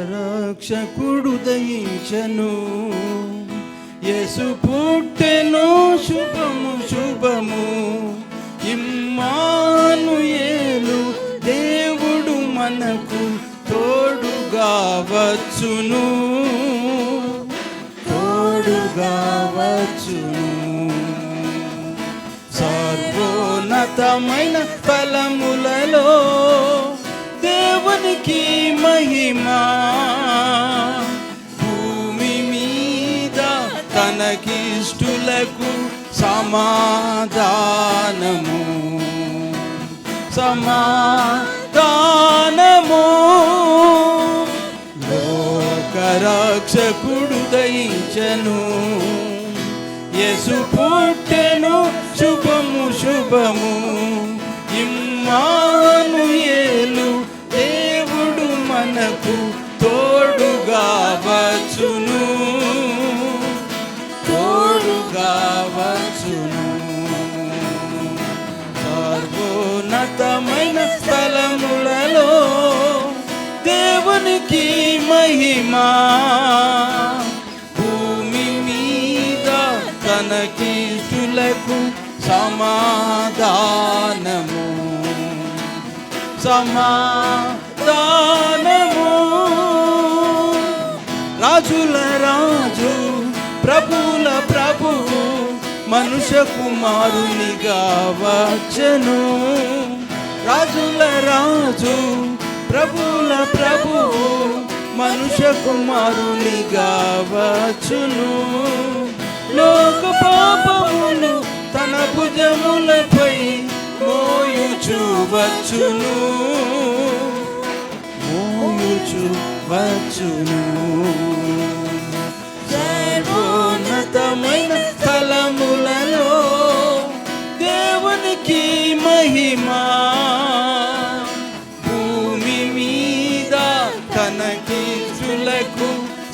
లోకరక్షకుడు దయించను, యేసు పుట్టెను, శుభము శుభము. ఇమ్మానుయేలు దేవుడు మనకు తోడుగా వచ్చును, తోడుగా వచ్చును. సర్వోన్నతమైన ఫలములలో దేవునికి మహిమా, భూమి మీద తనకిష్టులకు సమాధానము, సమాధానము. లోకరక్షకుడు దయించను, యేసు పుట్టెను, శుభము శుభము. ఇమ్మానుయేలు దేవుడు మనకు తోడుగా వచ్చును, తోడుగా వచ్చును. సర్వోన్నతమైన స్థలములలో దేవునికి మహిమా, భూమి మీద తనకిష్టులకు సమాధానము, సమాధానము. రాజుల రాజు ప్రభుల ప్రభువు మనుష్య కుమారునిగా వచ్చెను, రాజుల రాజు ప్రభుల ప్రభువు మనుష్య కుమారునిగా వచ్చును. లోక పాపములు తన భుజములపై మోయుచు వచ్చును, మోయుచు వచ్చును. సర్వోన్నతమైన స్థలములలో దేవునికి మహిమా, భూమి మీద తనకిష్టులకు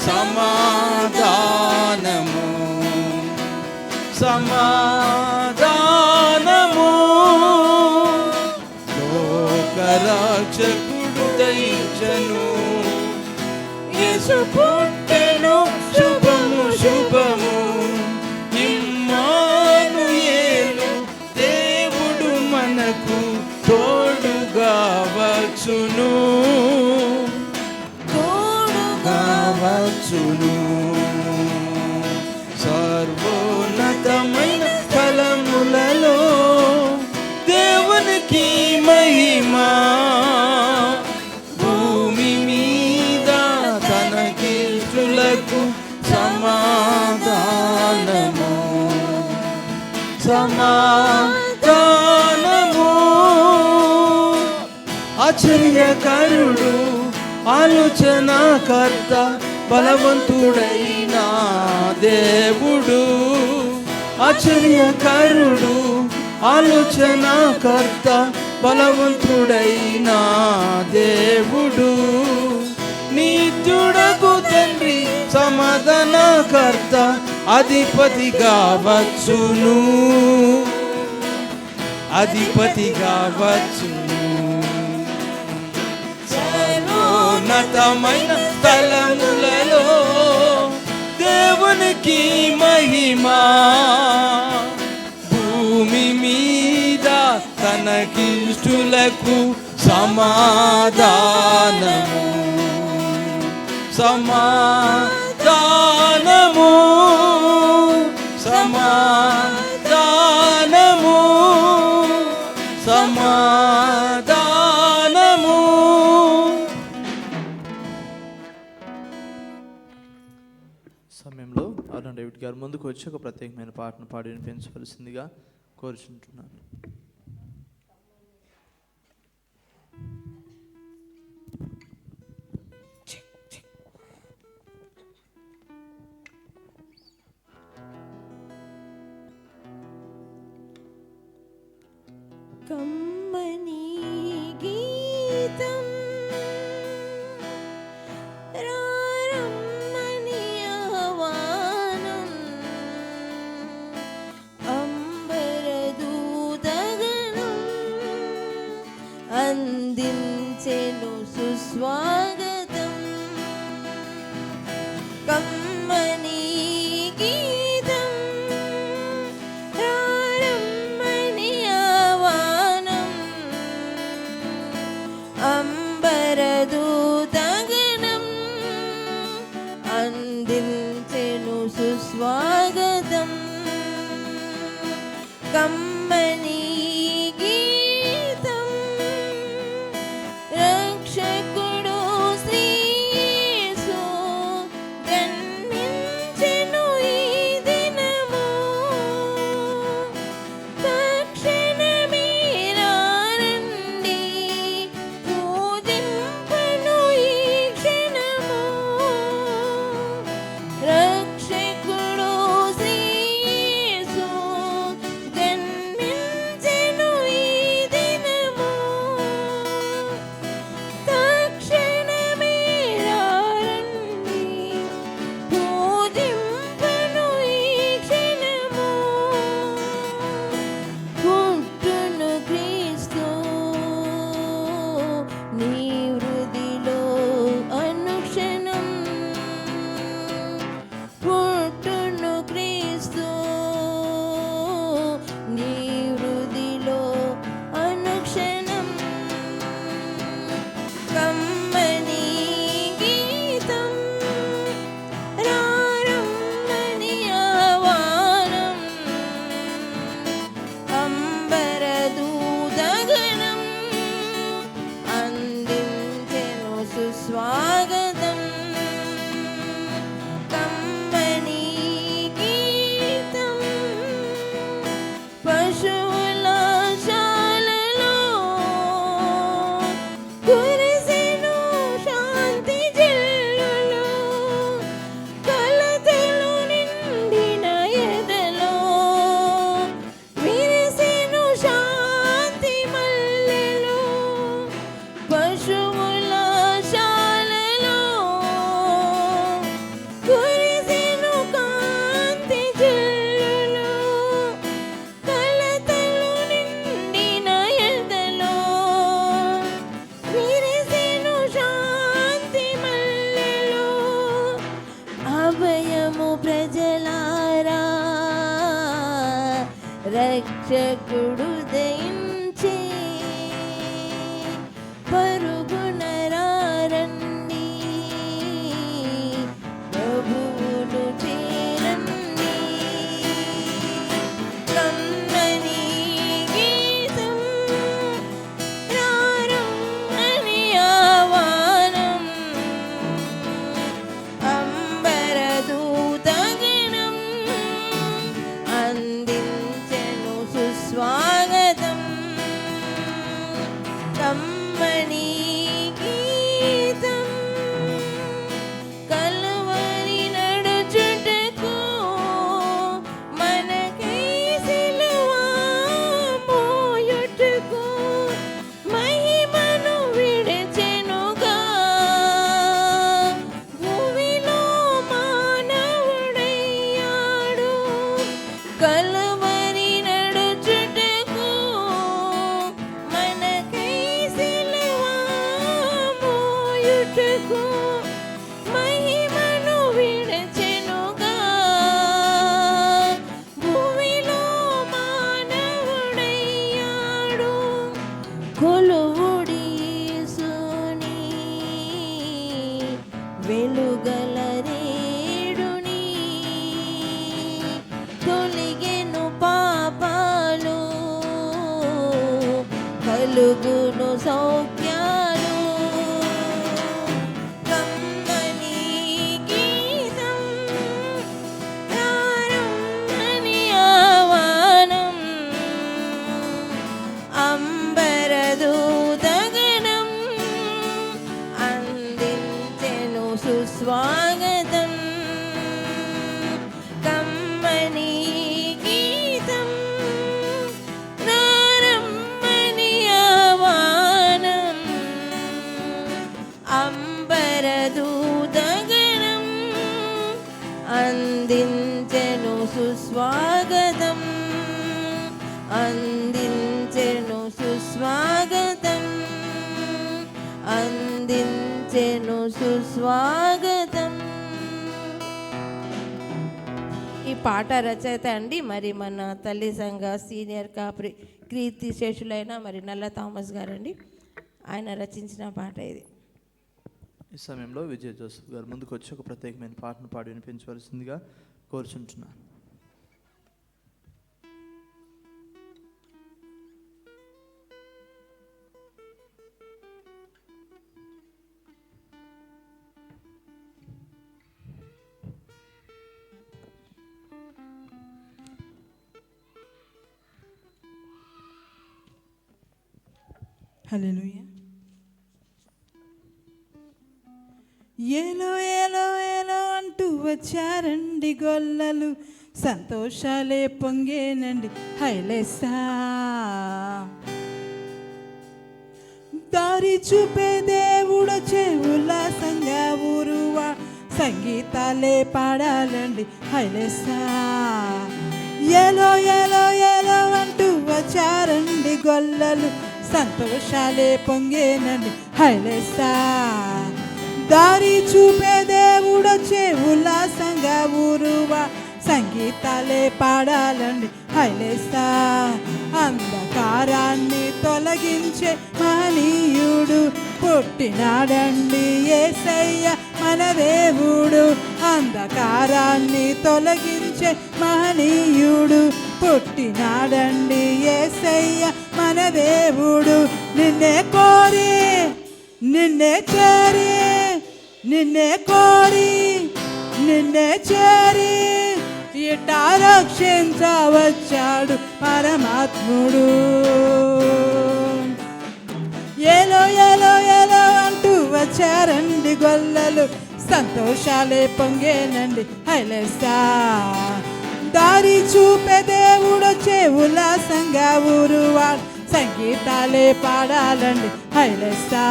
సమాధానము, సమాధానము. లోకరక్షకుడు దయించను, యేసు పుట్టెను, శుభము శుభము. ఇమ్మానుయేలు దేవుడు మనకు తోడుగా వచ్చును, తోడుగా వచ్చును. సర్వోన్నతమైన ఫలములలో దేవునికి మహిమా, భూమి మీద తనకిష్టులకు సమాధానము, సమాధానము. ఆశ్చర్యకరుడు, ఆలోచనాకర్త, బలవంతుడైన దేవుడు. ఆశ్చర్యకరుడు, ఆలోచనాకర్త, బలవంతుడైన దేవుడు. నిత్యుడగు తండ్రి, సమాధానకర్త, అధిపతిగా వచ్చును, అధిపతిగా వచ్చును. సర్వోన్నతమైన స్థలములలో దేవునికి మహిమా, భూమి మీద తనకిష్టులకు సమాధానము, సమాధానము, సమాధానము, సమాధానము. సమయంలో అరుణ్ డేవిడ్ గారు ముందుకు వచ్చి ఒక ప్రత్యేకమైన పాటను పాడి వినిపించవలసిందిగా కోరుచుంటున్నాను. కమ్మని గీతం రారమ్మని ఆహ్వానం, అంబరదూతగణం అందించెను సుస్వాగతం. అంబరదూతగణం అందించెను సుస్వాగతం. కమ్మని గీతం రక్షకుడు శ్రీ యేసు జన్మించెను ఈ దినము. తక్షణమే రండి పూజింపను ఈ క్షణము. రక్షకుడు శ్రీ యేసు జన్మించెను ఈ దినము. తక్షణమే రండి పూజింపను ఈ క్షణము. పుట్టును క్రీస్తు నీ హృదిలో అనుక్షణం. పుట్టును క్రీస్తు నీ హృదిలో అనుక్షణం. కమ్మని గీతం రారమ్మని ఆహ్వానం. అంబరదూతగణం అందించెను సుస్వాగతం. కమ్మని గీతం పశువుల శాలలో కురిసెను శాంతి జల్లులు. కలతలు నిండిన ఎదలో విరిసెను శాంతి మల్లెలు. పశువుల శాలలో కురిసెను కాంతి జల్లులు. కలతలు నిండిన ఎదలో విరిసెను శాంతి మల్లెలు. అభయము ప్రజలారా రక్షకుడు దయించి పరుగున రండి ప్రభువును చేరండి. కమ్మని గీతం రారమ్మని ఆహ్వానం. అంబరదూతగణం అందించెను సుస్వాగతం. కమ్మని గీతం కలువరి నడుచుటకు మనకై సిలువ మోయుటకు మహిమను విడిచెనుగా. భూమిలో మానవుడయ్యాడు కలువరి నడుచుటకు మనకై సిలువ మోయుటకు మహిమను విడిచెనుగా. భూమిలో మానవుడయ్యాడు కొలువుడి యేసుని వెలుగల రేడుని. తొలిగెను పాపాలు కలుగును సౌఖ్యాలు. కమ్మని గీతం రారమ్మని ఆహ్వానం. అంబరదూతగణం అందించెను సుస్వాగతం. కమ్మని గీతం రారమ్మని ఆహ్వానం. అంబరదూతగణం అందించెను సుస్వాగతం. అందించెను సుస్వాగతం. అందించెను సుస్వాగతం. ఈ పాట రచయిత అండి మరి మన తల్లి సంఘ సీనియర్ కాపురి కీర్తి శేషులైన మరి నల్ల థామస్ గారండి. ఆయన రచించిన పాట ఇది. ఈ సమయంలో విజయ్ జోసఫ్ గారు ముందుకు వచ్చి ఒక ప్రత్యేకమైన పాటను పాడి వినిపించవలసిందిగా కోరుచుంటున్నాను. హల్లెలూయా. ఏలో ఏలో ఏలో అంటూ వచ్చారండి గొల్లలు, సంతోషాలే పొంగేనండి హైలేసా. దారి చూపే దేవుడొచ్చే ఉల్లాసంగా ఊరువా, సంగీతాలే పాడాలండి హైలేసా. ఏలో ఏలో ఏలో అంటూ వచ్చారండి గొల్లలు, సంతోషాలే పొంగేనండి హైలేసా. దారి చూపే దేవుడొచ్చే ఉల్లాసంగా ఊరువా, సంగీతాలే పాడాలండి హైలేసా. అంధకారాన్ని తొలగించే మహనీయుడు పుట్టినాడండి యేసయ్య మన దేవుడు. అంధకారాన్ని తొలగించే మహనీయుడు పుట్టినాడండి యేసయ్య మన దేవుడు. నిన్నే కోరి నిన్నే చేరి, నిన్నే కోరి నిన్నే చేరి ఇట్టా రక్షించవచ్చాడు పరమాత్ముడు. ఏలో ఏలో ఏలో అంటూ వచ్చారండి గొల్లలు, సంతోషాలే పొంగేనండి హైలేసా. దారి చూపే దేవుడొచ్చే ఉల్లాసంగా ఊరువాడు, సంగీతాలే పాడాలండి హైలేసా.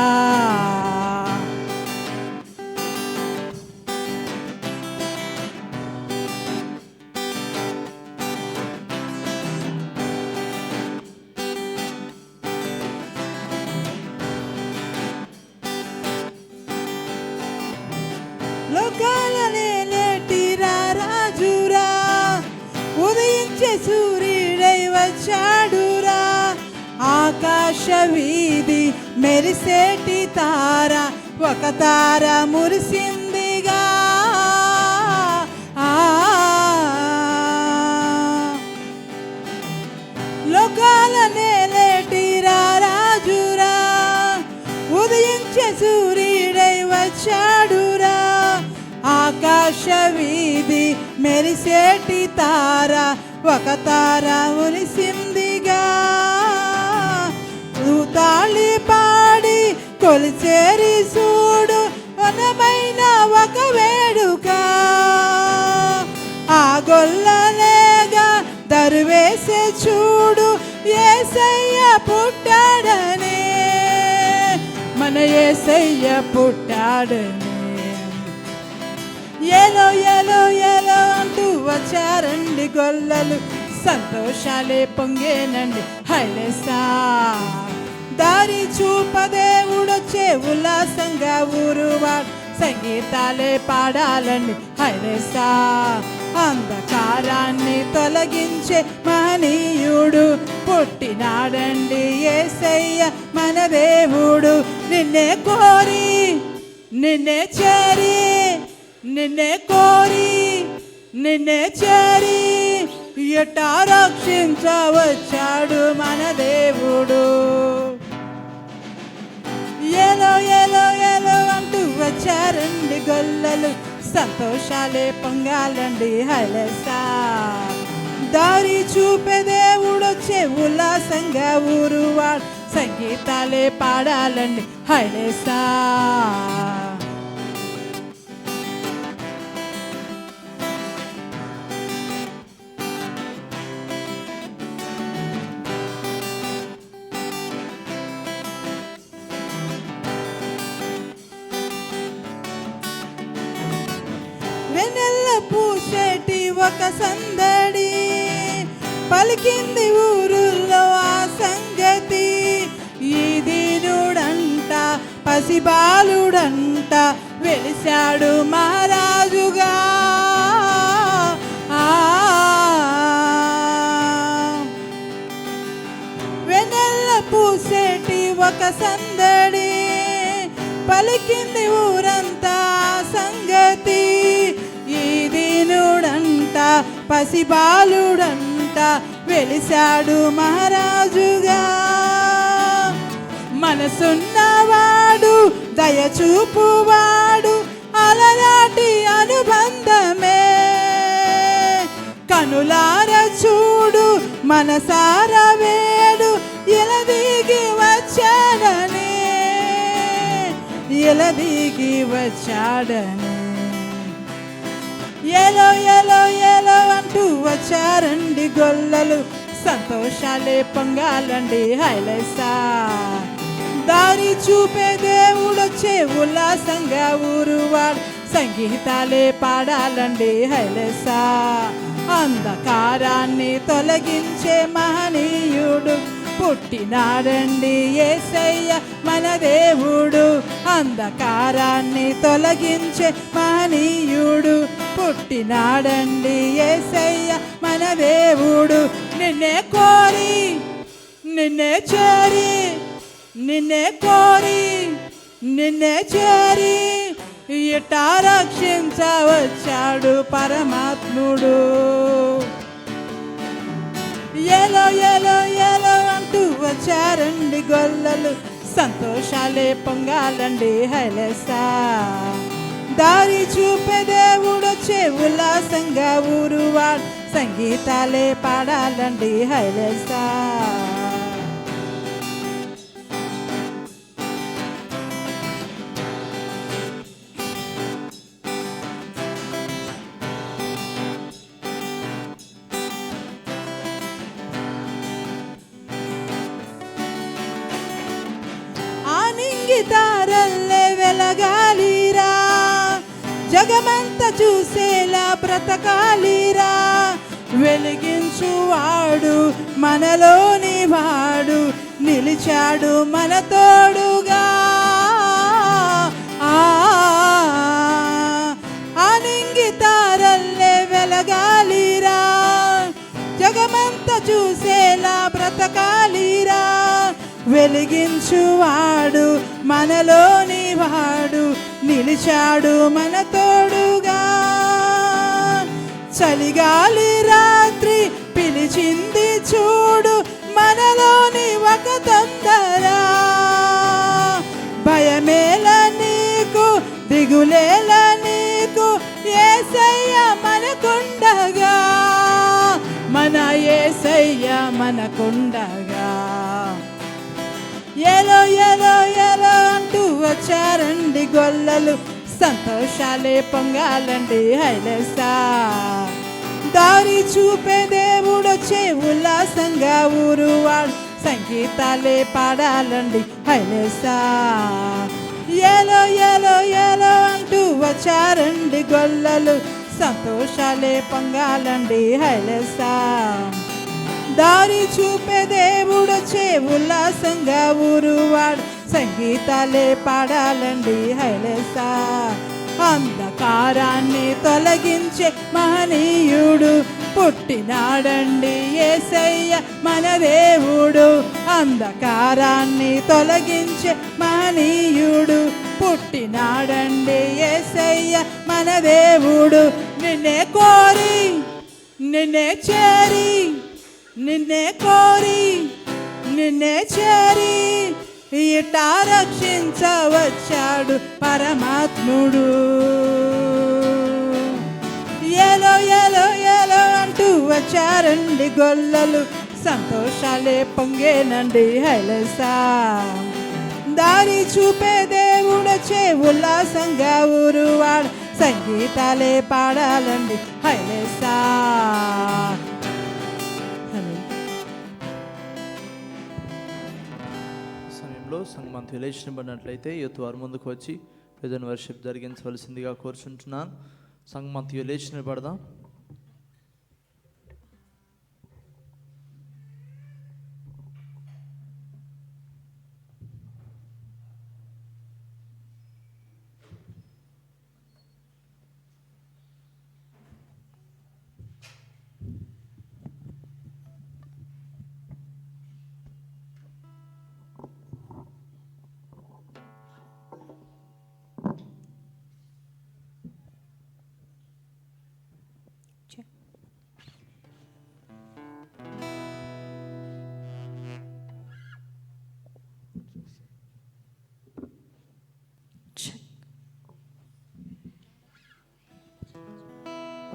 లోకాలనే లేటిరా రాజురా, ఉదయించే సూర్యుడై వచ్చాడురా. ఆకాశ వీధి మెరిసేటి తార, ఒక తార మురిసిందిగా. లోకాలనే లేటిరా రాజురా, ఉదయించే సూర్యుడై వచ్చాడురా. ఆకాశ వీధి మెరిసేటి తార, ఒక తార మురిసిందిగా. తాళి పాడి కొలిచేరి చూడు, వనమైన ఒక వేడుక. ఆ గొల్లలేగా దరువేసే చూడు, యేసయ్య పుట్టాడనే, మన యేసయ్య పుట్టాడనే. ఏలో ఏలో ఏలో అంటూ వచ్చారండి గొల్లలు, సంతోషాలే పొంగేనండి హైలేసా. దారి చూప దేవుడొచ్చే ఉల్లాసంగా ఊరువాడు, సంగీతాలే పాడాలండి హైలేసా. అంధకారాన్ని తొలగించే మహనీయుడు పుట్టినాడండి యేసయ్య మన దేవుడు. నిన్నే కోరి నిన్నే చేరి, నిన్నే కోరి నిన్నే చేరి ఎట్టా రక్షించవచ్చాడు మన దేవుడు. ఏలో ఏలో ఏలో అంటూ వచ్చారండి గొల్లలు, సంతోషాలే పొంగాలండి హైలేసా. దారి చూపే దేవుడొచ్చే ఉల్లాసంగా ఊరువాడు, సంగీతాలే పాడాలండి హైలేసా. వెన్నెల్ల పూసేటి ఒక సందడి, పలికింది ఊరుల్లో ఆ సంగతి. ఈ దీనుడంట పసిబాలుడంట, వెలిశాడు మహారాజుగా. వెన్నెల్ల పూసేటి ఒక సందడి, పలికింది ఊరంతా సంగతి. ఈ దీనుడంట పసిబాలుడంట వెలిశాడు మహారాజుగా. మనసున్నవాడు దయచూపువాడు అలనాటి అనుబంధమే. కనులార చూడు మనసార వేడు ఎలదిగి వచ్చాడని, ఎలదిగి వచ్చాడని. ఎలో ఎలో ఎలో అంటూ వచ్చారండి గొల్లలు, సంతోషాలే పొంగాలండి హైలెసా. దారి చూపే దేవుడొచ్చే ఉల్లాసంగా ఊరువాడు సంగీతాలే పాడాలండి హైలెసా. అంధకారాన్ని తొలగించే మహనీయుడు పుట్టినాడండి యేసయ్య మన దేవుడు. అంధకారాన్ని తొలగించే మహనీయుడు పుట్టినాడండి యేసయ్య మన దేవుడు. నిన్నే కోరి నిన్నే చేరి, నిన్నే కోరి నిన్నే చేరి ఇట్టా రక్షించవచ్చాడు పరమాత్ముడు. ఎలో ఎలో ఎలో అంటూ వచ్చారండి గొల్లలు, సంతోషాలే పొంగాలండి హైలెసా. దారి చూపే దేవుడొచ్చే ఉల్లాసంగా ఊరువాడు సంగీతాలే పాడాలండి హైలెసా. తారల్లే వెలగాలిరా, జగమంతా చూసేలా బ్రతకాలిరా. వెలిగించువాడు మనలోని వాడు నిలిచాడు మన తోడుగా. ఆనింగి తారల్లే వెలగాలిరా, జగమంతా చూసేలా బ్రతకాలిరా. వెలిగించువాడు మనలోని వాడు నిలిచాడు మన తోడుగా. చలిగాలి రాత్రి పిలిచింది చూడు మనలోని ఒక తొందర. భయమేల నీకు దిగులేల నీకు యేసయ్య మనకుండగా, మన యేసయ్య మనకుండగా. ఎలో ఎలో ఎలో అంటూ వచ్చారండి గొల్లలు, సంతోషాలే పొంగాలండి హైలెసా. దారి చూపే దేవుడొచ్చే ఉల్లాసంగా ఊరువాడు సంగీతాలే పాడాలండి హైలెసా. ఎలో ఎలో ఎలో అంటూ వచ్చారండి గొల్లలు, సంతోషాలే పొంగాలండి హైలెసా. దారి చూపే దేవుడొచ్చే ఉల్లాసంగా ఊరువాడు సంగీతాలే పాడాలండి హైలెసా. అంధకారాన్ని తొలగించే మహనీయుడు పుట్టినాడండి యేసయ్య మన దేవుడు. అంధకారాన్ని తొలగించే మహనీయుడు పుట్టినాడండి యేసయ్య మన దేవుడు. నిన్నే కోరి నిన్నే చేరి, నిన్నే కోరి నిన్నే చేరి ఇట్టా రక్షించవచ్చాడు పరమాత్ముడు. ఎలో ఎలో ఎలో అంటూ వచ్చారండి గొల్లలు, సంతోషాలే పొంగేనండి హైలెసా. దారి చూపే దేవుడొచ్చే ఉల్లాసంగా ఊరువాడు సంగీతాలే పాడాలండి హైలెసా. సమయంలో సంగమంతా లేచినబడినట్లయితే యూత్ వారు ముందుకు వచ్చి ప్రజెంట్ వర్షిప్ జరిగించవలసిందిగా కోరుచుంటున్నాను. సంగమంతా లేచినబడదాం.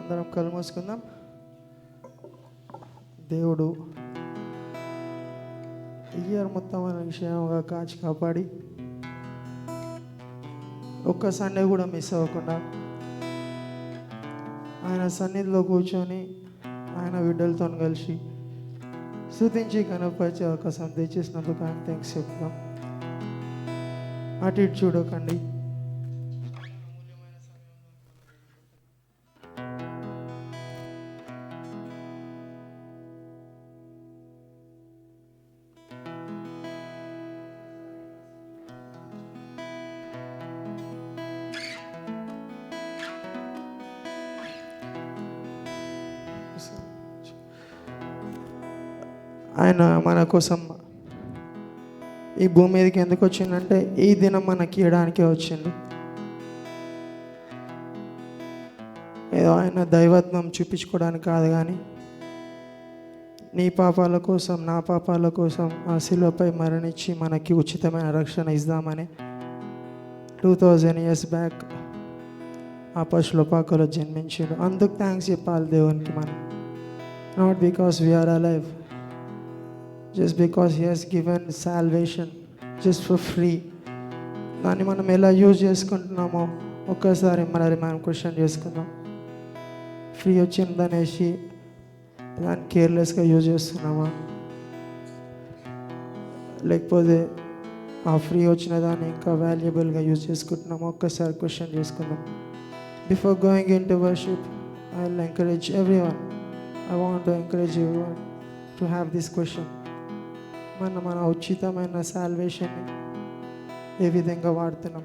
అందరం కళ్ళు మూసుకుందాం. దేవుడు ఇయర్ మొత్తం విషయంగా కాచి కాపాడి ఒక్క సండే కూడా మిస్ అవ్వకుండా ఆయన సన్నిధిలో కూర్చొని ఆయన బిడ్డలతో కలిసి స్తుతించి కనపరిచే అవకాశం తెచ్చేసినందుకు ఆయన థ్యాంక్స్ చెప్తాం. అటు ఇటు చూడకండి. ఆయన మన కోసం ఈ భూమి మీదకి ఎందుకు వచ్చిందంటే ఈ దినం మనకి ఇవ్వడానికే వచ్చింది. ఏదో ఆయన దైవత్వం చూపించుకోవడానికి కాదు, కానీ నీ పాపాల కోసం నా పాపాల కోసం ఆ శిలువపై మరణించి మనకి ఉచితమైన రక్షణ ఇద్దామని 2000 years బ్యాక్ ఆ పశులోపాకలో జన్మించాడు. అందుకు థ్యాంక్స్ చెప్పాలి దేవునికి మనం. Not because we are alive, just because he has given salvation just for free. దాన్ని మనం ఎలా యూజ్ చేసుకుంటున్నామో ఒక్కసారి మనం క్వశ్చన్ చేసుకుందాం. ఫ్రీ వచ్చిందనేసి దాన్ని కేర్లెస్గా యూజ్ చేస్తున్నామా, లేకపోతే ఆ ఫ్రీ వచ్చిన దాన్ని ఇంకా వాల్యుబుల్గా యూజ్ చేసుకుంటున్నామో ఒక్కసారి క్వశ్చన్ చేసుకుందాం. Before going in to worship I will encourage everyone, I want to encourage everyone to have this question. మన ఉచితమైన సాల్వేషన్ని ఏ విధంగా వాడుతున్నాం,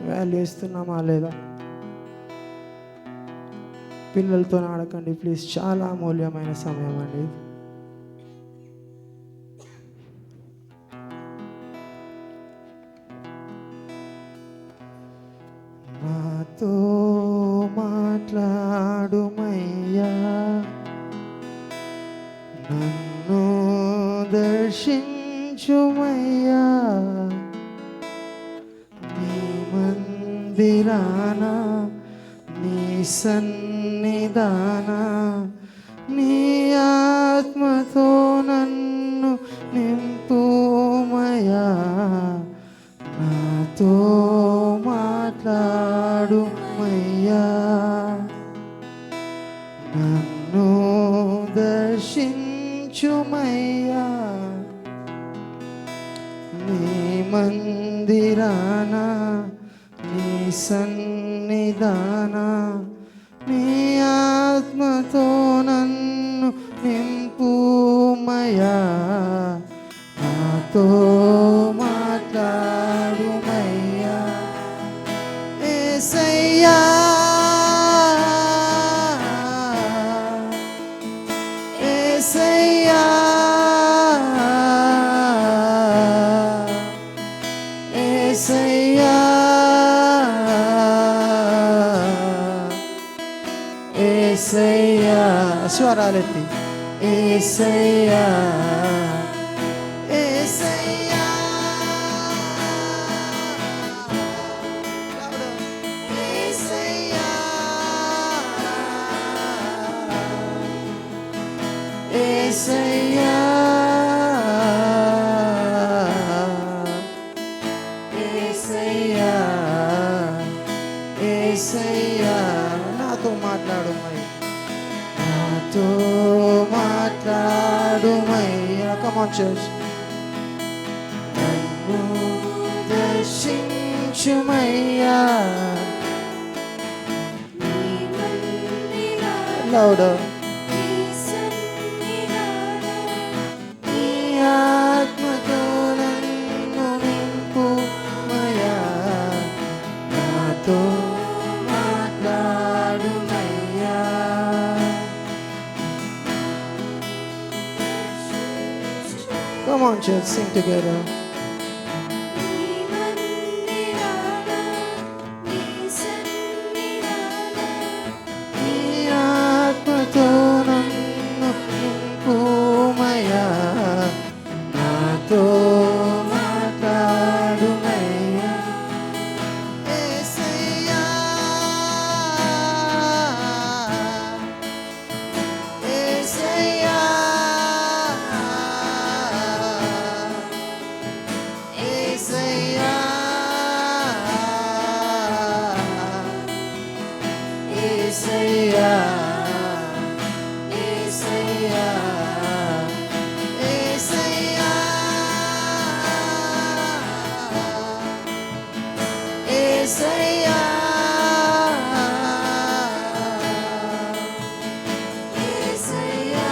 వాల్యూ ఇస్తున్నామా లేదా? పిల్లలతో ఆడకండి ప్లీజ్, చాలా అమూల్యమైన సమయం అండి. నాతో మాట్లాడుమయ్యా, నన్ను దర్శించుమయ్యా, నీ మందిరాన నీ సన్నిధాన నీ ఆత్మతో నన్ను నింపుమయ్యా, నాతో మాట్లాడుమయ్యా, నన్ను దర్శించుమయ్యా, నీ మందిరాన నీ సన్నిధాన నీ ఆత్మతో నన్ను నింపుమయ్యా, నాతో మాట్లాడుమయ్యా. యేసయ్యా యేసయ్యా యేసయ్యా యేసయ్యా, స్వరాలెత్తి యేసయ్యా యేసయ్యా యేసయ్యా యేసయ్యా యేసయ్యా యేసయ్యా, నాతో మాట్లాడుమయ్యా, నాతో మాట్లాడుమయ్యా. Come on church. నన్ను దర్శించుమయ్యా, louder, నీ ఆత్మతో నన్ను నింపుమయ్యా, నాతో మాట్లాడుమయ్యా. Come on church, sing together. నీ ఆత్మతో నన్ను నింపుమయ్యా, నాతో మాట్లాడుమయ్యా. యేసయ్యా యేసయ్యా యేసయ్యా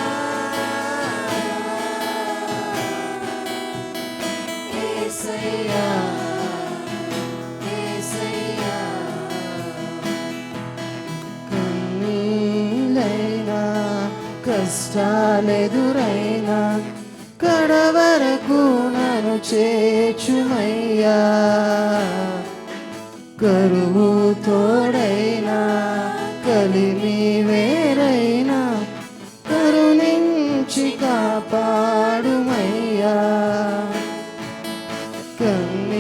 యేసయ్యా యేసయ్యా కన్నీలైనా కష్టాలెదురైనా కడవరకు నన్ను చేర్చుమయ్యా కరువు తోడైనా కలిమి వేరైనా కరుణించి కాపాడుమయ్యా కన్నీలైనా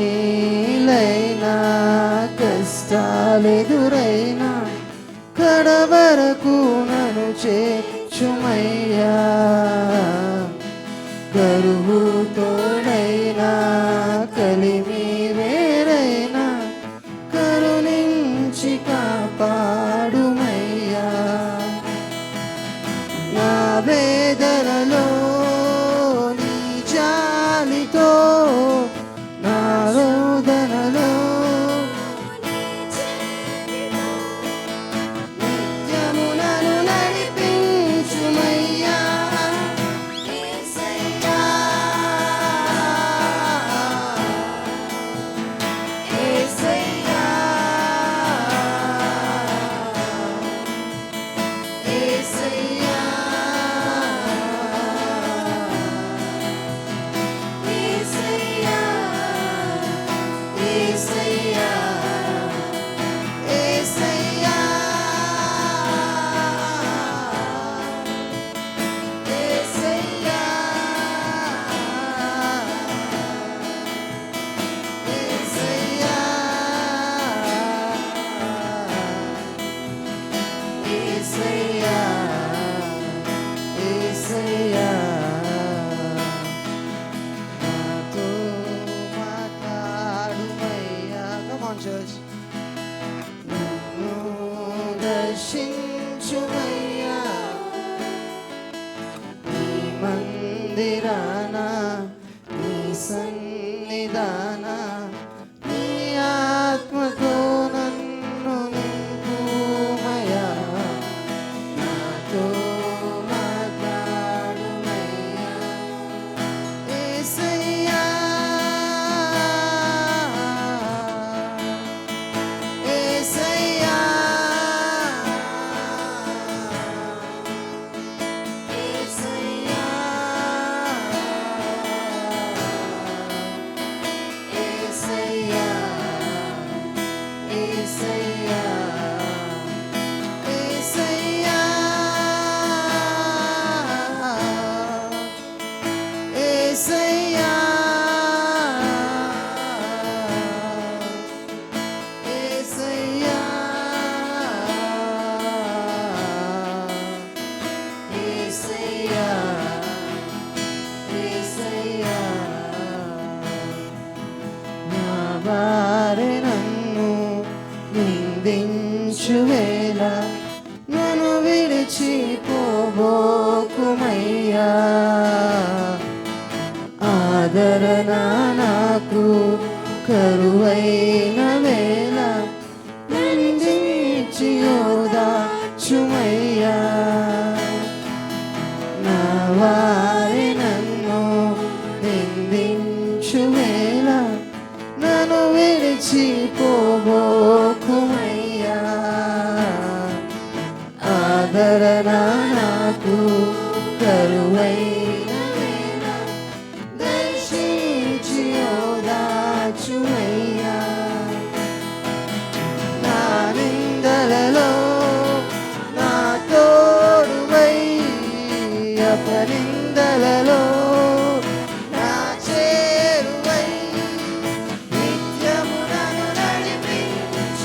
కష్టాలెదురైనా కడవరకు నన్ను చేర్చుమయ్యా కరువు తోడైనా కలిమి వేరైనా కరుణించి కాపాడుమయ్యా నా వేదనలో నీ జాలితో నా రోదనలో నిత్యము నన్ను నడిపించుమయ్యా యేసయ్యా యేసయ్యా యేసయ్యా యేసయ్యా యేసయ్యా యేసయ్యా యేసయ్యా యేసయ్యా యేసయ్యా యేసయ్యా నాతో మాట్లాడుమయ్యా Come on, church. నన్ను దర్శించుమయ్యా నీ మందిరాన నీ సన్నిధాన నీ ఆత్మతో నన్ను నింపుమయ్యా నాతో మాట్లాడుమయ్యా యేసయ్యా యేసయ్యా యేసయ్యా యేసయ్యా యేసయ్యా యేసయ్యా యేసయ్యా యేసయ్యా యేసయ్యా యేసయ్యా నా వారే నన్ను నిందించు వేళ నన్ను విడిచిపోబోకుమయ్యా ఆదరణ నాకు కరువైన వేళ నిందించి ఓదార్చుమయ్యా నా వారి నన్ను నిందించు వేళ నన్ను విడిచిపోబోకుమయ్యా ఆదరణ నాకు కరువైన వేళ దర్శించి ఓదార్చుమయ్యా నా నిందలలో నా తోడువై అపనిందలలో నా చేరువై నిత్యము నన్ను నడిపించు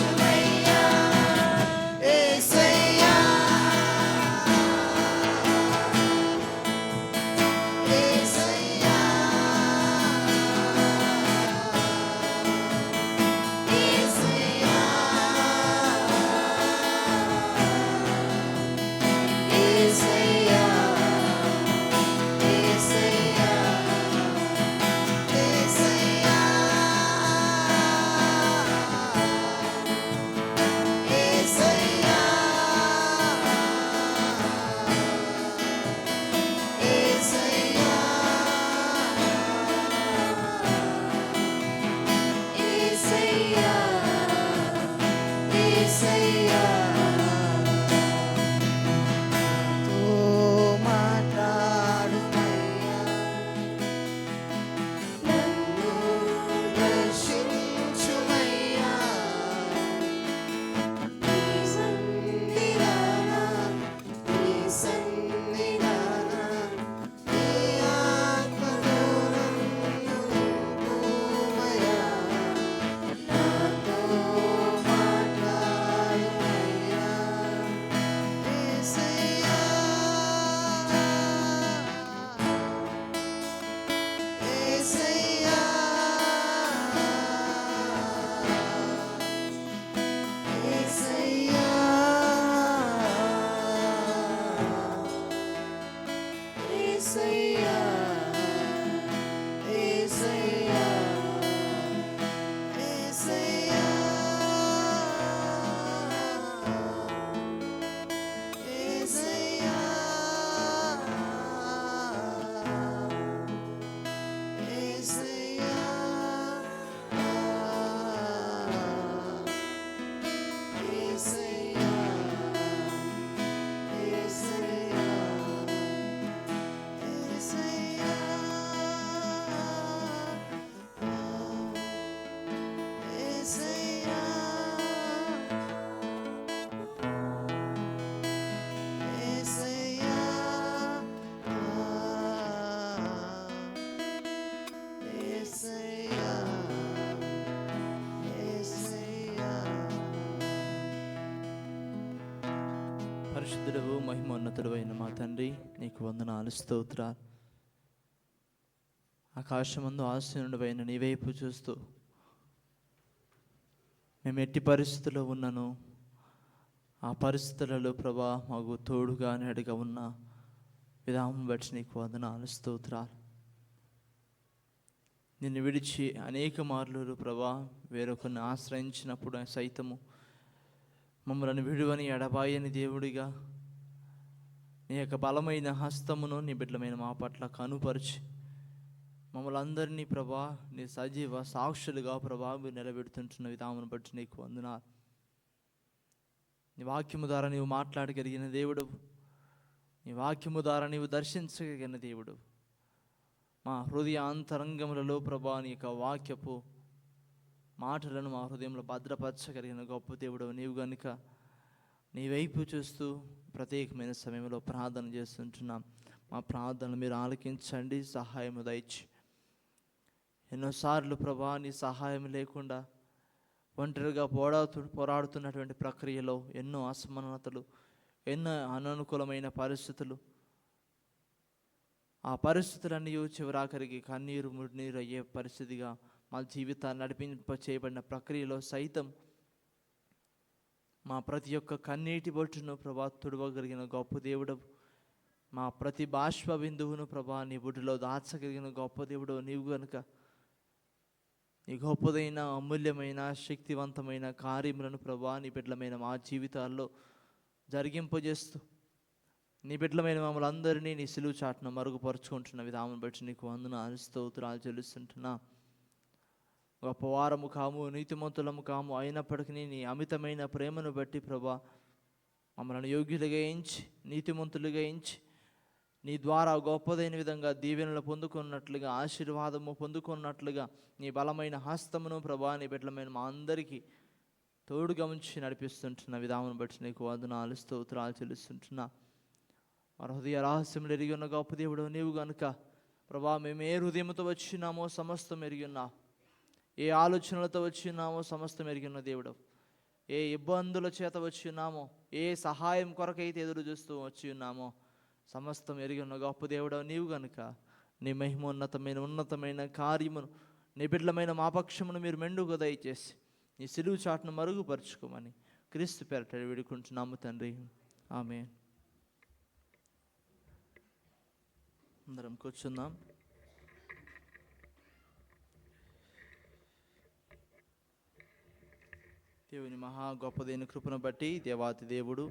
యేసయ్యా నాతో మాట్లాడుమయ్యా నన్ను దర్శించుమయ్యా నీ సన్నిధాన నీ సన్నిధాన నీ ఆత్మతో నన్ను నింపుమయ్యా నాతో మాట్లాడుమయ్యా యేసయ్యా యేసయ్యా యేసయ్యా యేసయ్యా యేసయ్యా యేసయ్యా యేసయ్యా యేసయ్యా యేసయ్యా యేసయ్యా యేసయ్యా యేసయ్యా యేసయ్యా యేసయ్యా యేసయ్యా పరిశుద్ధుడవు మహిమోన్నతుడు అయిన మా తండ్రి, నీకు వందనాలు, స్తోత్రాలు. ఆకాశమందు ఆసీనుడవైన నీ వైపు చూస్తూ మేము ఎట్టి పరిస్థితుల్లో ఉన్నను ఆ పరిస్థితులలో ప్రభా మాకు తోడుగా నెడగా ఉన్న విధానం బట్టి నీకు వందనాలు, స్తోత్రాలు. నిన్ను విడిచి అనేక మార్లు ప్రభా వేరొకరిని ఆశ్రయించినప్పుడు సైతము మమ్మల్ని విడువని ఎడబాయని దేవుడిగా నీ యొక్క బలమైన హస్తమును నీ బిడ్డలమైన మా పట్ల కనుపరిచి మమ్మల్ని అందరినీ ప్రభా నీ సజీవ సాక్షులుగా ప్రభా మీరు నిలబెడుతుంటున్న విధానం బట్టి నీకు వందనాలు. నీ వాక్యము ద్వారా నీవు మాట్లాడగలిగిన దేవుడు, నీ వాక్యము ద్వారా నీవు దర్శించగలిగిన దేవుడు. మా హృదయ అంతరంగములలో ప్రభా నీ యొక్క వాక్యపు మాటలను మా హృదయంలో భద్రపరచగలిగిన గొప్ప దేవుడు నీవు గనుక నీ వైపు చూస్తూ ప్రత్యేకమైన సమయంలో ప్రార్థన చేస్తుంటున్నాం. మా ప్రార్థనలు మీరు ఆలకించండి, సహాయము దయచి. ఎన్నోసార్లు ప్రభా నీ సహాయం లేకుండా ఒంటరిగా పోరాడుతున్నటువంటి ప్రక్రియలో ఎన్నో అసమానతలు, ఎన్నో అననుకూలమైన పరిస్థితులు, ఆ పరిస్థితులన్నీ చివరాఖరికి కన్నీరు మున్నీరు అయ్యే పరిస్థితిగా మా జీవితాన్ని నడిపింప చేయబడిన ప్రక్రియలో సైతం మా ప్రతి ఒక్క కన్నీటి బొట్టును ప్రభా తుడవగలిగిన గొప్ప దేవుడు. మా ప్రతి బాష్ప బిందువును ప్రభా నీ బుడ్డులో దాచగలిగిన గొప్ప దేవుడు నీవు గనుక నీ గొప్పదైన అమూల్యమైన శక్తివంతమైన కార్యములను ప్రభా నీ బిడ్డలమైన మా జీవితాల్లో జరిగింపజేస్తూ నీ బిడ్డలమైన మమ్మల్ని అందరినీ నీ సిలువ చాటున మరుగుపరుచుకుంటున్న విధానం బట్టి నీకు వందనాలు, స్తోత్రాలు చెల్లిస్తుంటున్నా. గొప్పవారము కాము, నీతిమంతులము కాము, అయినప్పటికీ నీ అమితమైన ప్రేమను బట్టి ప్రభా మమ్మల్ని యోగ్యులుగా ఎంచి నీతిమంతులుగా ఎంచి నీ ద్వారా గొప్పదైన విధంగా దీవెనలు పొందుకున్నట్లుగా ఆశీర్వాదము పొందుకున్నట్లుగా నీ బలమైన హస్తమును ప్రభా నీ బిడ్డలమైన మా అందరికీ తోడుగా ఉంచి నడిపిస్తుంటున్న విధానం బట్టి నీకు వందనాలు, స్తోత్రాలు చెల్లిస్తుంటున్నా. మన హృదయ రహస్యములు ఎరిగి ఉన్న గొప్ప దేవుడు నీవు గనుక ప్రభా మేము ఏ హృదయంతో వచ్చినామో సమస్తం ఎరిగి ఉన్నావు, ఏ ఆలోచనలతో వచ్చినామో సమస్తం ఎరిగి ఉన్న దేవుడు, ఏ ఇబ్బందుల చేత వచ్చి ఉన్నామో, ఏ సహాయం కొరకైతే ఎదురు చూస్తూ వచ్చి ఉన్నామో సమస్తం ఎరిగి ఉన్న గొప్ప దేవుడు నీవు గనుక నీ ఉన్నతమైన కార్యమును నీ బిడ్డలమైన మా పక్షమును మీరు మెండుగా దయచేసి నీ సిలువ చాటును మరుగుపరుచుకోమని క్రీస్తు పేరట వేడుకుంటున్నాము తండ్రి, ఆమేన్. అందరం కూర్చుందాం. దేవుని మహా గొప్పదైన కృపను బట్టి దేవాతి దేవుడు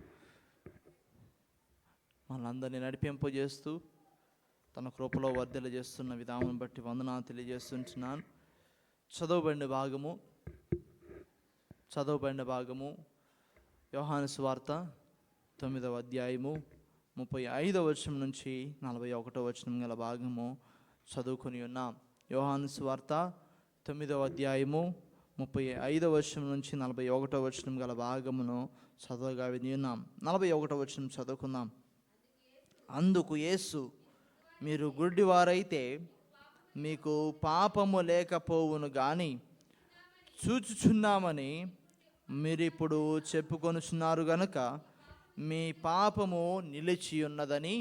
మనందరినీ నడిపింపజేస్తూ తన కృపలో వర్ధల చేస్తున్న విధానం బట్టి వందనాలు తెలియజేస్తుంటున్నాను. చదవబడిన భాగము యోహాను సువార్త 9వ అధ్యాయము 35వ వచనం నుంచి 41వ వచనం గల భాగము చదువుకొని ఉన్నాం. యోహాను సువార్త 9వ అధ్యాయము 35వ వచనం నుంచి 41వ వచనం గల భాగమును చదవగా విని ఉన్నాం. 41వ వచనం చదువుకుందాం. అందుకు యేసు, మీరు గుడ్డివారైతే మీకు పాపము లేకపోవును గాని చూచుచున్నామని మీరిప్పుడు చెప్పుకొనుచున్నారు గనుక మీ పాపము నిలిచి ఉన్నదని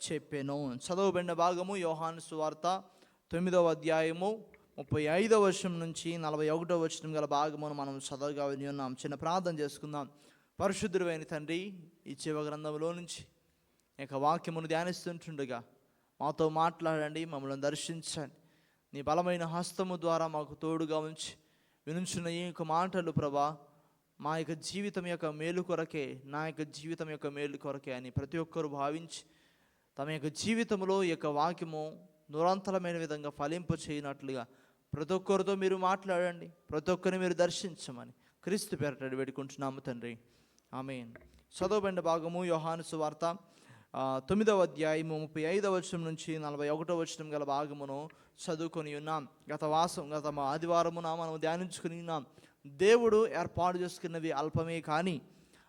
చెప్పెను. చదవబడిన భాగము యోహాను సువార్త 9వ అధ్యాయము 35వ వచనం నుంచి 41వ వచనం గల భాగమును మనం చదవగా విని ఉన్నాం. చిన్న ప్రార్థన చేసుకుందాం. పరిశుద్ధుడైన తండ్రి, ఈ జీవ గ్రంథంలో నుంచి ఈ యొక్క వాక్యమును ధ్యానిస్తుంటుండగా మాతో మాట్లాడండి, మమ్మల్ని దర్శించండి. నీ బలమైన హస్తము ద్వారా మాకు తోడుగా ఉంచి వినుచున్న ఈ యొక్క మాటలు ప్రభా మా యొక్క జీవితం యొక్క మేలు కొరకే, నా యొక్క జీవితం యొక్క మేలు కొరకే అని ప్రతి ఒక్కరు భావించి తమ యొక్క జీవితంలో ఈ యొక్క వాక్యము నిరంతరమైన విధంగా ఫలింపు చేయనట్లుగా ప్రతి ఒక్కరితో మీరు మాట్లాడండి, ప్రతి ఒక్కరిని మీరు దర్శించమని క్రీస్తు పేరట వేడుకుంటున్నాము తండ్రి, ఆమేన్. చదవబడిన భాగము యోహాను సువార్త 9వ అధ్యాయము 35వ వచనం నుంచి 41వ వచనం గల భాగమును చదువుకొని ఉన్నాం. గత ఆదివారమున మనం ధ్యానించుకుని ఉన్నాం. దేవుడు ఏర్పాటు చేసుకున్నవి అల్పమే, కానీ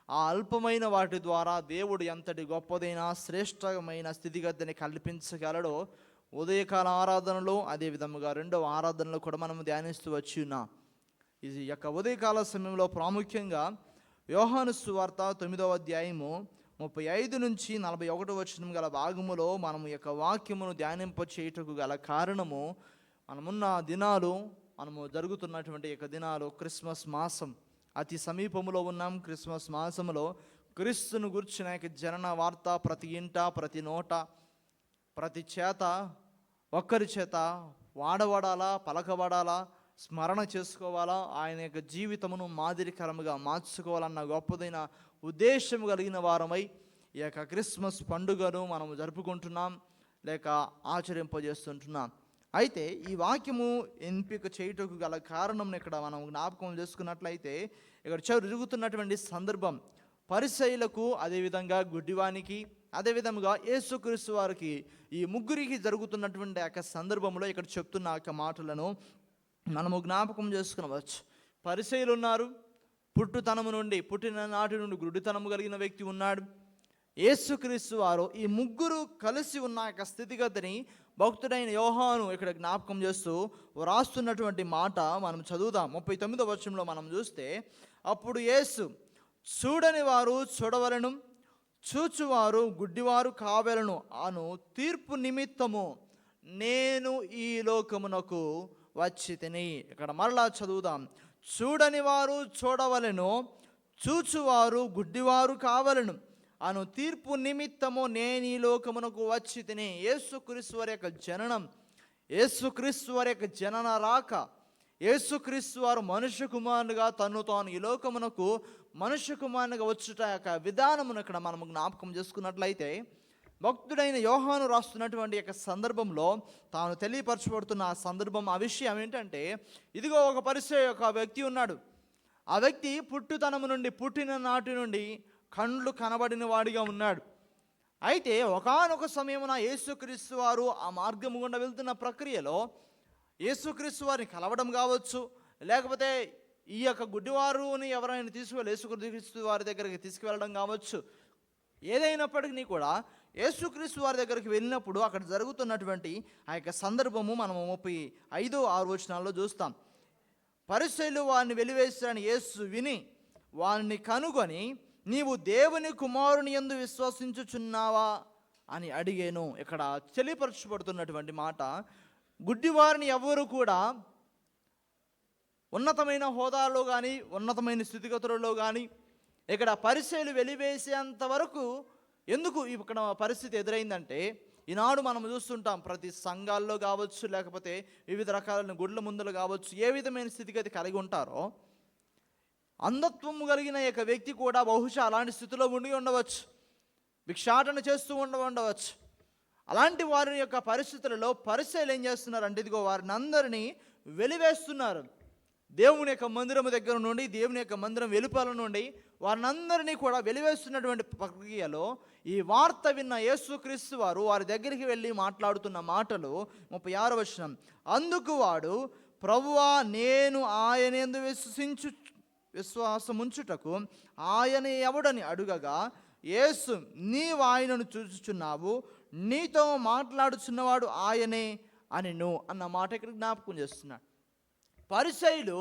ఆ అల్పమైన వాటి ద్వారా దేవుడు ఎంతటి గొప్పదైన శ్రేష్టమైన స్థితిగతిని కల్పించగలడో ఉదయకాల ఆరాధనలో, అదేవిధముగా రెండవ ఆరాధనలో కూడా మనం ధ్యానిస్తూ వచ్చి ఉన్నాం. ఈ యొక్క ఉదయకాల సమయంలో ప్రాముఖ్యంగా యోహాను సువార్త 9వ అధ్యాయము 35 నుంచి 41 వచనం గల భాగములో మనము యొక్క వాక్యమును ధ్యానింప చేయుటకు గల కారణము, మనమున్న దినాలు, మనము జరుగుతున్నటువంటి యొక్క దినాలు క్రిస్మస్ మాసం అతి సమీపములో ఉన్నాం. క్రిస్మస్ మాసములో క్రీస్తును గుర్చిన యొక్క జనన వార్త ప్రతి ఇంట, ప్రతి నోట, ప్రతి చేత, ఒక్కరి చేత వాడబడాలా, పలకబడాలా, స్మరణ చేసుకోవాలా, ఆయన యొక్క జీవితమును మాదిరికరముగా మార్చుకోవాలన్న గొప్పదైన ఉద్దేశం కలిగిన వారమై ఈ యొక్క క్రిస్మస్ పండుగను మనము జరుపుకుంటున్నాం, లేక ఆచరింపజేస్తుంటున్నాం. అయితే ఈ వాక్యము ఎంపిక చేయుటకు గల కారణం ఇక్కడ మనం జ్ఞాపకం చేసుకున్నట్లయితే, ఇక్కడ జరుగుతున్నటువంటి సందర్భం పరిసయ్యులకు, అదేవిధంగా గుడ్డివానికి, అదేవిధంగా యేసుక్రీస్తు వారికి, ఈ ముగ్గురికి జరుగుతున్నటువంటి యొక్క సందర్భంలో ఇక్కడ చెప్తున్న యొక్క మాటలను మనము జ్ఞాపకం చేసుకునవచ్చు. పరిసయ్యులు ఉన్నారు, పుట్టిన నాటి నుండి గుడ్డితనము కలిగిన వ్యక్తి ఉన్నాడు. యేసుక్రీస్తు వారు, ఈ ముగ్గురు కలిసి ఉన్న యొక్క స్థితిగతిని భక్తుడైన యోహాను ఇక్కడ జ్ఞాపకం చేస్తూ వ్రాస్తున్నటువంటి మాట మనం చదువుదాం. 39వ వచనంలో మనం చూస్తే, అప్పుడు యేసు, చూడని వారు చూడవలను, చూచువారు గుడ్డివారు కావలను అను తీర్పు నిమిత్తము నేను ఈ లోకమునకు వచ్చి తిని. ఇక్కడ మరలా చదువుదాం. చూడని వారు చూడవలను, చూచువారు గుడ్డివారు కావలను అను తీర్పు నిమిత్తము నేను ఈ లోకమునకు వచ్చి తిని. యేసుక్రీస్తు వారి యొక్క జననం, యేసుక్రీస్తు వారి యొక్క జనన రాక, యేసుక్రీస్తు వారు మనుష్య కుమారునిగా తాను ఈ లోకమునకు మనుష్య కుమారునిగా వచ్చుట యొక్క విధానమును ఇక్కడ మనము జ్ఞాపకం చేసుకున్నట్లయితే, భక్తుడైన యోహాను రాస్తున్నటువంటి యొక్క సందర్భంలో తాను తెలియపరచబడుతున్న ఆ సందర్భం, ఆ విషయం ఏంటంటే, ఇదిగో ఒక పరిసయ్య ఒక వ్యక్తి ఉన్నాడు. ఆ వ్యక్తి పుట్టిన నాటి నుండి కండ్లు కనబడిన వాడిగా ఉన్నాడు. అయితే ఒకానొక సమయమున యేసుక్రీస్తు వారు ఆ మార్గము గుండా వెళ్తున్న ప్రక్రియలో యేసుక్రీస్తు వారిని కలవడం కావచ్చు, లేకపోతే ఈ యొక్క గుడ్డివారుని ఎవరైనా యేసుక్రీస్తు వారి దగ్గరికి తీసుకువెళ్ళడం కావచ్చు. ఏదైనప్పటికీ కూడా యేసుక్రీస్తు వారి దగ్గరికి వెళ్ళినప్పుడు అక్కడ జరుగుతున్నటువంటి ఆ యొక్క సందర్భము మనము 35-6 వచనాల్లో చూస్తాం. పరిసయ్యులు వారిని వెలివేశారని యేసు విని వారిని కనుగొని, నీవు దేవుని కుమారుని యందు విశ్వసించుచున్నావా అని అడిగాను. ఇక్కడ తెలియపరచబడుతున్నటువంటి మాట, గుడ్డివారిని ఎవరు కూడా ఉన్నతమైన హోదాలో కానీ, ఉన్నతమైన స్థితిగతులలో కానీ ఇక్కడ పరిసయ్యులు వెలివేసేంత వరకు ఎందుకు ఇక్కడ పరిస్థితి ఎదురైందంటే, ఈనాడు మనం చూస్తుంటాం ప్రతి సంఘాల్లో కావచ్చు, లేకపోతే వివిధ రకాలైన గుడ్ల ముందులు కావచ్చు, ఏ విధమైన స్థితిగతి కలిగి ఉంటారో, అంధత్వము కలిగిన యొక్క వ్యక్తి కూడా బహుశా అలాంటి స్థితిలో ఉండి ఉండవచ్చు, భిక్షాటన చేస్తూ ఉండవచ్చు. అలాంటి వారి యొక్క పరిస్థితులలో పరిసయ్యులు ఏం చేస్తున్నారంటే, ఇదిగో వారిని అందరినీ వెలివేస్తున్నారు. దేవుని యొక్క మందిరం దగ్గర నుండి, దేవుని యొక్క మందిరం వెలుపల నుండి వారినందరినీ కూడా వెలివేస్తున్నటువంటి ప్రక్రియలో ఈ వార్త విన్న యేసుక్రీస్తు వారు వారి దగ్గరికి వెళ్ళి మాట్లాడుతున్న మాటలు 36వ వచనం. అందుకు వాడు, ప్రభువా, నేను ఆయనందు విశ్వాసముంచుటకు ఆయన ఎవడని అడుగగా, యేసు, నీవు ఆయనను చూచుచున్నావు, నీతో మాట్లాడుచున్నవాడు ఆయనే అనెను అన్న మాట ఇక్కడ జ్ఞాపకం చేస్తున్నాడు. పరిసయ్యులు,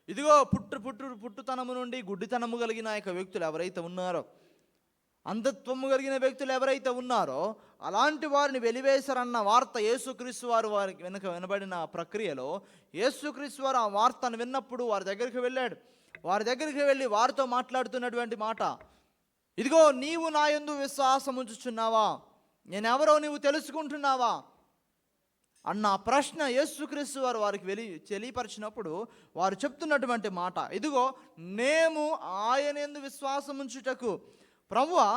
ఇదిగో పుట్టుతనము నుండి గుడ్డితనము కలిగిన యొక్క వ్యక్తులు ఎవరైతే ఉన్నారో, అంధత్వము కలిగిన వ్యక్తులు ఎవరైతే ఉన్నారో అలాంటి వారిని వెలివేశారన్న వార్త యేసుక్రీస్తు వారు వారికి వెనుక వినబడిన ప్రక్రియలో యేసుక్రీస్తు వారు ఆ వార్తను విన్నప్పుడు వారి దగ్గరికి వెళ్ళాడు. వారి దగ్గరికి వెళ్ళి వారితో మాట్లాడుతున్నటువంటి మాట, ఇదిగో నీవు నా యందు విశ్వాసం ఉంచుచున్నావా, నేనెవరో నీవు తెలుసుకుంటున్నావా అన్న ప్రశ్న యేసుక్రీస్తు వారు వారికి తెలియపరిచినప్పుడు వారు చెప్తున్నటువంటి మాట, ఇదిగో మేము ఆయన యందు విశ్వాసం ఉంచుటకు, ప్రభువా,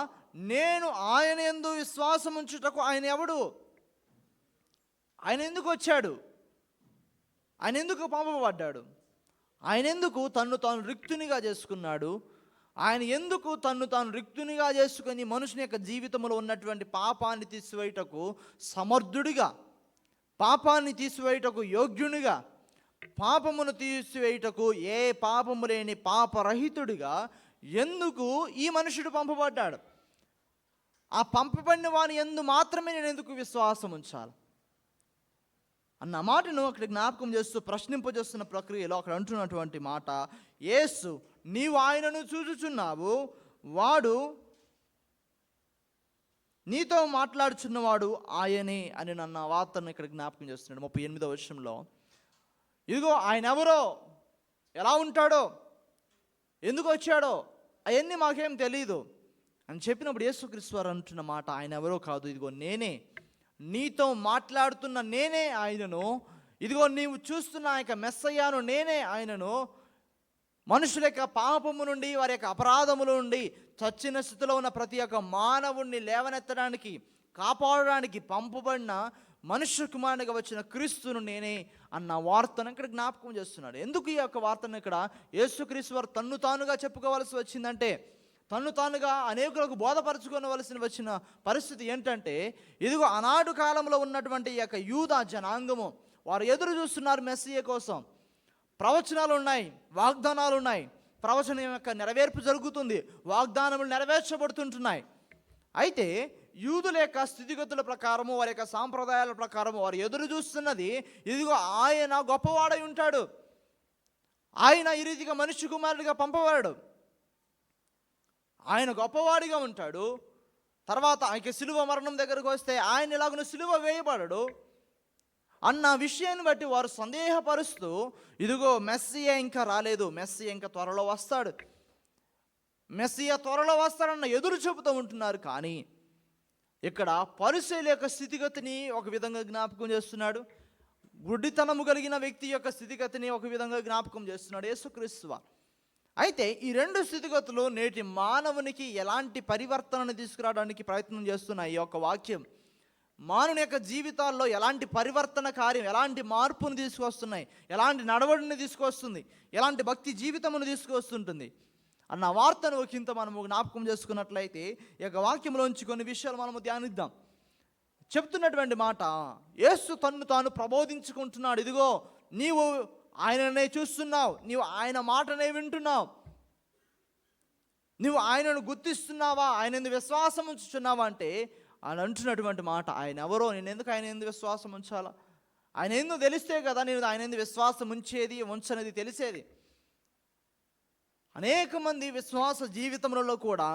నేను ఆయన యందు విశ్వాసం ఉంచుటకు ఆయన ఎవడు, ఆయన ఎందుకు వచ్చాడు, ఆయన ఎందుకు పంపబడ్డాడు, ఆయన ఎందుకు తన్ను తాను రిక్తునిగా చేసుకున్నాడు, ఆయన ఎందుకు తన్ను తాను రిక్తునిగా చేసుకుని మనుషుని యొక్క జీవితంలో ఉన్నటువంటి పాపాన్ని తీసివేయుటకు సమర్థుడిగా, పాపాన్ని తీసివేయుటకు యోగ్యునిగా, పాపమును తీసివేయుటకు ఏ పాపము లేని పాపరహితుడిగా ఎందుకు ఈ మనుషుడు పంపబడ్డాడు, ఆ పంపబడిన వాని యందు మాత్రమే నేను ఎందుకు విశ్వాసం ఉంచాలి అన్న మాటను అక్కడ జ్ఞాపకం చేస్తూ ప్రశ్నింపజేస్తున్న ప్రక్రియలో అక్కడ అంటున్నటువంటి మాట, యేసు, నీవు ఆయనను చూచుచున్నావు, వాడు నీతో మాట్లాడుచున్నవాడు ఆయనే అని నన్న వార్తను ఇక్కడ జ్ఞాపకం చేస్తున్నాడు 38వ వచనంలో. ఇదిగో ఆయన ఎవరో, ఎలా ఉంటాడో, ఎందుకు వచ్చాడో అవన్నీ మాకేం తెలీదు అని చెప్పినప్పుడు యేసుక్రీస్తు వారు అంటున్న మాట, ఆయన ఎవరో కాదు, ఇదిగో నేనే, నీతో మాట్లాడుతున్న నేనే ఆయనను, ఇదిగో నీవు చూస్తున్న ఆ యొక్క మెస్సయ్యాను నేనే ఆయనను, మనుషుల యొక్క పాపము నుండి, వారి యొక్క అపరాధముల నుండి, చచ్చిన స్థితిలో ఉన్న ప్రతి ఒక్క మానవుణ్ణి లేవనెత్తడానికి, కాపాడడానికి పంపబడిన మనుష్య కుమారునిగా వచ్చిన క్రీస్తును నేనే అన్న వార్తను ఇక్కడ జ్ఞాపకం చేస్తున్నాడు. ఎందుకు ఈ యొక్క వార్తను ఇక్కడ యేసుక్రీస్తు వారు తన్ను తానుగా చెప్పుకోవాల్సి వచ్చిందంటే, తన్ను తానుగా అనేకులకు బోధపరచుకోవలసిన వచ్చిన పరిస్థితి ఏంటంటే, ఇదిగో ఆనాడు కాలంలో ఉన్నటువంటి ఈ యొక్క యూదా జనాంగము వారు ఎదురు చూస్తున్నారు మెస్సియా కోసం. ప్రవచనాలు ఉన్నాయి, వాగ్దానాలు ఉన్నాయి, ప్రవచనం యొక్క నెరవేర్పు జరుగుతుంది, వాగ్దానములు నెరవేర్చబడుతుంటున్నాయి. అయితే యూదుల యొక్క స్థితిగతుల ప్రకారము, వారి యొక్క సాంప్రదాయాల ప్రకారము వారు ఎదురు చూస్తున్నది, ఇదిగో ఆయన గొప్పవాడై ఉంటాడు, ఆయన ఈ రీతిగా మనుష్య కుమారుడిగా పంపబడాడు, ఆయన గొప్పవాడిగా ఉంటాడు, తర్వాత ఆయన సిలువ మరణం దగ్గరకు వస్తే ఆయన ఇలాగను సిలువ వేయబడడు అన్న విషయాన్ని బట్టి వారు సందేహపరుస్తూ, ఇదిగో మెస్సియా ఇంకా రాలేదు, మెస్సియా ఇంకా త్వరలో వస్తాడు, మెస్సియా త్వరలో వస్తాడన్న ఎదురు చెబుతూ ఉంటున్నారు. కానీ ఇక్కడ పరిసయ్యుల యొక్క స్థితిగతిని ఒక విధంగా జ్ఞాపకం చేస్తున్నాడు, గుడ్డితనము కలిగిన వ్యక్తి యొక్క స్థితిగతిని ఒక విధంగా జ్ఞాపకం చేస్తున్నాడు యేసుక్రీస్తు వారు. అయితే ఈ రెండు స్థితిగతులు నేటి మానవునికి ఎలాంటి పరివర్తనను తీసుకురావడానికి ప్రయత్నం చేస్తున్నాయి ఈ యొక్క వాక్యం, మానవుని యొక్క జీవితాల్లో ఎలాంటి పరివర్తన కార్యం, ఎలాంటి మార్పును తీసుకొస్తున్నాయి, ఎలాంటి నడవడిని తీసుకొస్తుంది, ఎలాంటి భక్తి జీవితమును తీసుకొస్తుంటుంది అన్న వార్తను ఒకంత మనము జ్ఞాపకం చేసుకున్నట్లయితే ఈ యొక్క వాక్యంలోంచి కొన్ని విషయాలు మనము ధ్యానిద్దాం. చెప్తున్నటువంటి మాట, యేసు తన్ను తాను ప్రబోధించుకుంటున్నాడు, ఇదిగో నీవు ఆయననే చూస్తున్నావు, నీవు ఆయన మాటనే వింటున్నావు, నువ్వు ఆయనను గుర్తిస్తున్నావా, ఆయన ఎందుకు విశ్వాసం ఉంచుతున్నావా అంటే ఆయన అంటున్నటువంటి మాట, ఆయన ఎవరో, నేను ఎందుకు ఆయన ఎందుకు విశ్వాసం ఉంచాలా, ఆయన ఎందుకు తెలిస్తే కదా నేను ఆయన ఎందుకు విశ్వాసం ఉంచేది ఉంచనేది తెలిసేది. అనేక మంది విశ్వాస జీవితంలో కూడా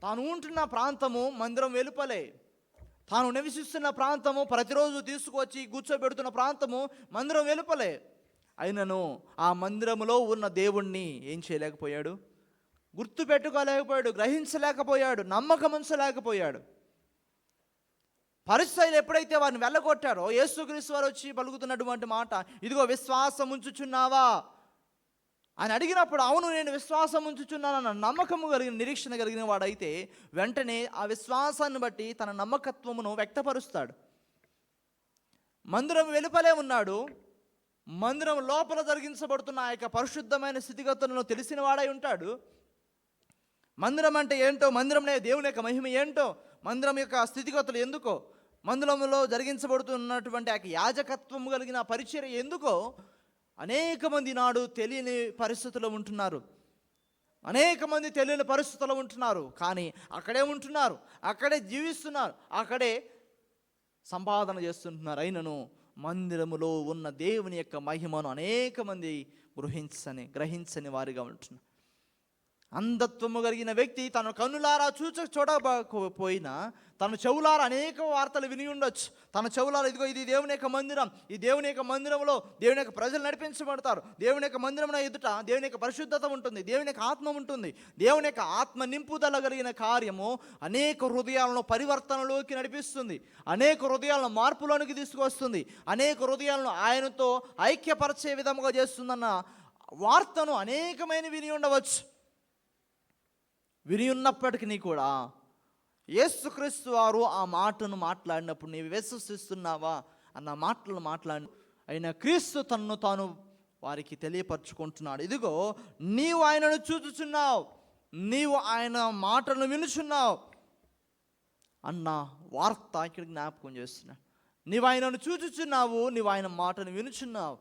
తాను ఉంటున్న ప్రాంతము మందిరం వెలుపలే, తాను నివసిస్తున్న ప్రాంతము ప్రతిరోజు తీసుకొచ్చి కూర్చోబెడుతున్న ప్రాంతము మందిరం వెలుపలే, అయినను ఆ మందిరములో ఉన్న దేవుణ్ణి ఏం చేయలేకపోయాడు, గుర్తు పెట్టుకోలేకపోయాడు, గ్రహించలేకపోయాడు, నమ్మకం ఉంచలేకపోయాడు. పరిసయ్యులు ఎప్పుడైతే వారిని వెళ్ళగొట్టారో యేసుక్రీస్తు వారు వచ్చి పలుకుతున్నటువంటి మాట, ఇదిగో విశ్వాసం ఉంచుచున్నావా అని అడిగినప్పుడు, అవును నేను విశ్వాసం ఉంచుచున్నానన్న నమ్మకము కలిగిన, నిరీక్షణ కలిగిన వాడైతే వెంటనే ఆ విశ్వాసాన్ని బట్టి తన నమ్మకత్వమును వ్యక్తపరుస్తాడు. మందిరం వెలుపలే ఉన్నాడు, మందిరం లోపల జరిగించబడుతున్న ఆ యొక్క పరిశుద్ధమైన స్థితిగతులను తెలిసిన వాడై ఉంటాడు. మందిరం అంటే ఏంటో, మందిరంలో దేవుని యొక్క మహిమ ఏంటో, మందిరం యొక్క స్థితిగతులు ఎందుకో, మందిరంలో జరిగించబడుతున్నటువంటి ఆ యాజకత్వం కలిగిన పరిచర్య ఎందుకో అనేక మంది నాడు తెలియని పరిస్థితుల్లో ఉంటున్నారు. అనేక మంది తెలియని పరిస్థితుల్లో ఉంటున్నారు. కానీ అక్కడే ఉంటున్నారు, అక్కడే జీవిస్తున్నారు, అక్కడే సంపాదన చేస్తుంటున్నారు. అయినను మందిరములో ఉన్న దేవుని యొక్క మహిమను అనేక మంది గ్రహించని వారిగా ఉంటున్నారు. అంధత్వము కలిగిన వ్యక్తి తన కన్నులారా చూడకపోయినా తన చెవులారా అనేక వార్తలు విని ఉండొచ్చు. తన చెవులారా ఇదిగో ఇది దేవుని యొక్క మందిరం, ఈ దేవుని యొక్క మందిరంలో దేవుని యొక్క ప్రజలు నడిపించబడతారు, దేవుని యొక్క మందిరం ఎదుట దేవుని యొక్క పరిశుద్ధత ఉంటుంది, దేవుని యొక్క ఆత్మ ఉంటుంది. దేవుని యొక్క ఆత్మ నింపుదల కలిగిన కార్యము అనేక హృదయాలను పరివర్తనలోకి నడిపిస్తుంది, అనేక హృదయాలను మార్పులోనికి తీసుకొస్తుంది, అనేక హృదయాలను ఆయనతో ఐక్యపరిచే విధముగా చేస్తుందన్న వార్తను అనేకమైన విని ఉండవచ్చు. విని ఉన్నప్పటికీ కూడా యేసుక్రీస్తు వారు ఆ మాటను మాట్లాడినప్పుడు నీవు విశ్వసిస్తున్నావా అన్న మాటలను మాట్లాడి అయిన క్రీస్తు తనను తాను వారికి తెలియపరచుకుంటున్నాడు. ఇదిగో నీవు ఆయనను చూచుచున్నావు, నీవు ఆయన మాటలను వినుచున్నావు అన్న వార్త ఇక్కడ జ్ఞాపకం చేస్తున్నాడు. నీవు ఆయనను చూచుచున్నావు, నీవు ఆయన మాటను వినుచున్నావు.